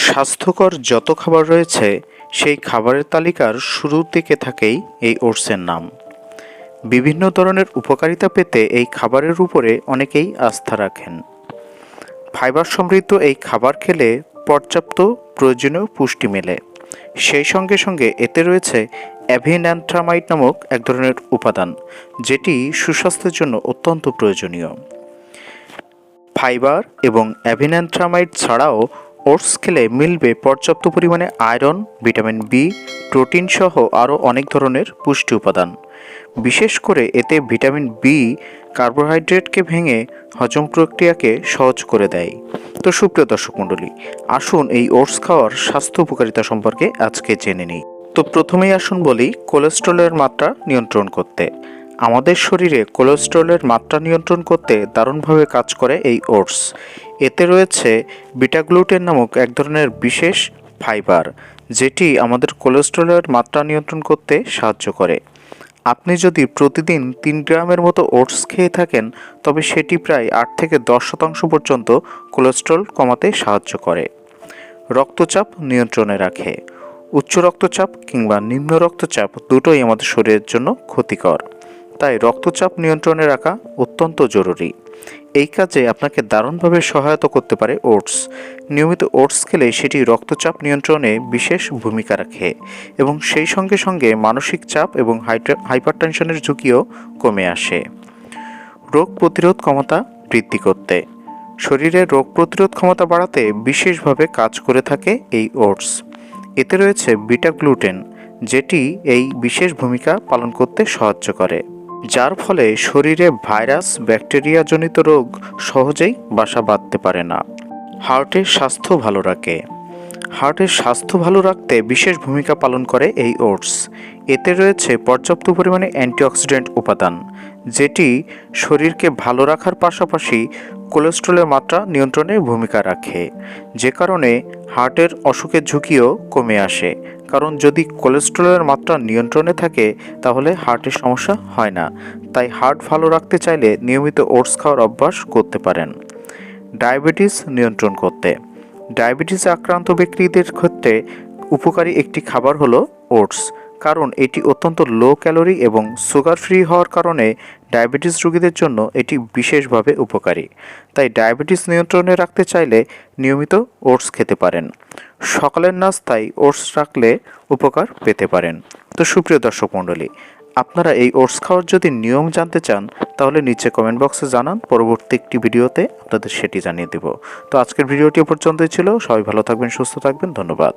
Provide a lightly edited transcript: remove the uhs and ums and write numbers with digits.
স্বাস্থ্যকর যত খাবার রয়েছে সেই খাবারের তালিকার শুরুর দিকে থাকেই এই ওটসের নাম। বিভিন্ন ধরনের উপকারিতা পেতে এই খাবারের উপরে অনেকেই আস্থা রাখেন। ফাইবার সমৃদ্ধ এই খাবার খেলে পর্যাপ্ত প্রয়োজনীয় পুষ্টি মেলে। সেই সঙ্গে সঙ্গে এতে রয়েছে অ্যাভিন্যান্থ্রামাইড নামক এক ধরনের উপাদান, যেটি সুস্বাস্থ্যের জন্য অত্যন্ত প্রয়োজনীয়। ফাইবার এবং অ্যাভিন্যান্থ্রামাইড ছাড়াও ওটস খেলে মিলবে পর্যাপ্ত পরিমাণে আয়রন, ভিটামিন বি, প্রোটিন সহ আরও অনেক ধরনের পুষ্টি উপাদান। বিশেষ করে এতে ভিটামিন বি কার্বোহাইড্রেটকে ভেঙে হজম প্রক্রিয়াকে সহজ করে দেয়। তো সুপ্রিয় দর্শক মণ্ডলী, আসুন এই ওটস খাওয়ার স্বাস্থ্য উপকারিতা সম্পর্কে আজকে জেনে নিই। তো প্রথমেই আসুন বলি কোলেস্টেরলের মাত্রা নিয়ন্ত্রণ করতে। আমাদের শরীরে কোলেস্টেরলের মাত্রা নিয়ন্ত্রণ করতে দারুণভাবে কাজ করে এই ওটস। এতে রয়েছে বিটা গ্লুটেন নামক এক ধরনের বিশেষ ফাইবার, যেটি আমাদের কোলেস্টেরলের মাত্রা নিয়ন্ত্রণ করতে সাহায্য করে। আপনি যদি প্রতিদিন 3 গ্রামের মতো ওটস খেয়ে থাকেন, তবে সেটি প্রায় 8 থেকে 10% পর্যন্ত কোলেস্টেরল কমাতে সাহায্য করে। রক্তচাপ নিয়ন্ত্রণে রাখে। উচ্চ রক্তচাপ কিংবা নিম্ন রক্তচাপ দুটোই আমাদের শরীরের জন্য ক্ষতিকর, তাই রক্তচাপ নিয়ন্ত্রণে রাখা অত্যন্ত জরুরি। এই কাজে আপনাকে দারুণভাবে সহায়তা করতে পারে ওটস। নিয়মিত ওটস খেলে সেটি রক্তচাপ নিয়ন্ত্রণে বিশেষ ভূমিকা রাখে এবং সেই সঙ্গে সঙ্গে মানসিক চাপ এবং হাইপারটেনশনের ঝুঁকিও কমে আসে। রোগ প্রতিরোধ ক্ষমতা বৃদ্ধি করতে। শরীরের রোগ প্রতিরোধ ক্ষমতা বাড়াতে বিশেষভাবে কাজ করে থাকে এই ওটস। এতে রয়েছে বিটা গ্লুটেন, যেটি এই বিশেষ ভূমিকা পালন করতে সাহায্য করে, যার ফলে শরীরে ভাইরাস, ব্যাকটেরিয়াজনিত রোগ সহজেই বাসা বাঁধতে পারে না। হার্টের স্বাস্থ্য ভালো রাখে। হার্টের স্বাস্থ্য ভালো রাখতে বিশেষ ভূমিকা পালন করে এই ওটস। এতে রয়েছে পর্যাপ্ত পরিমাণে অ্যান্টিঅক্সিডেন্ট উপাদান, যেটি শরীরকে ভালো রাখার পাশাপাশি কোলেস্টেরলের মাত্রা নিয়ন্ত্রণে ভূমিকা রাখে, যে কারণে হার্টের অসুখের ঝুঁকিও কমে আসে। কারণ যদি কোলেস্টেরলের মাত্রা নিয়ন্ত্রণে থাকে তাহলে হার্টের সমস্যা হয় না। তাই হার্ট ভালো রাখতে চাইলে নিয়মিত ওটস খাওয়ার অভ্যাস করতে পারেন। ডায়াবেটিস নিয়ন্ত্রণ করতে। ডায়াবেটিসে আক্রান্ত ব্যক্তিদের ক্ষেত্রে উপকারী একটি খাবার হলো ওটস, কারণ এটি অত্যন্ত লো ক্যালোরি এবং সুগার ফ্রি হওয়ার কারণে ডায়াবেটিস রোগীদের জন্য এটি বিশেষভাবে উপকারী। তাই ডায়াবেটিস নিয়ন্ত্রণে রাখতে চাইলে নিয়মিত ওটস খেতে পারেন। সকালের নাস্তায় ওটস রাখলে উপকার পেতে পারেন। তো সুপ্রিয় দর্শক মণ্ডলী, আপনারা এই ওটস খাওয়ার যদি নিয়ম জানতে চান তাহলে নিচে কমেন্ট বক্সে জানান, পরবর্তী একটি ভিডিওতে আপনাদের সেটি জানিয়ে দেব। তো আজকের ভিডিওটি পর্যন্তই ছিল। সবাই ভালো থাকবেন, সুস্থ থাকবেন। ধন্যবাদ।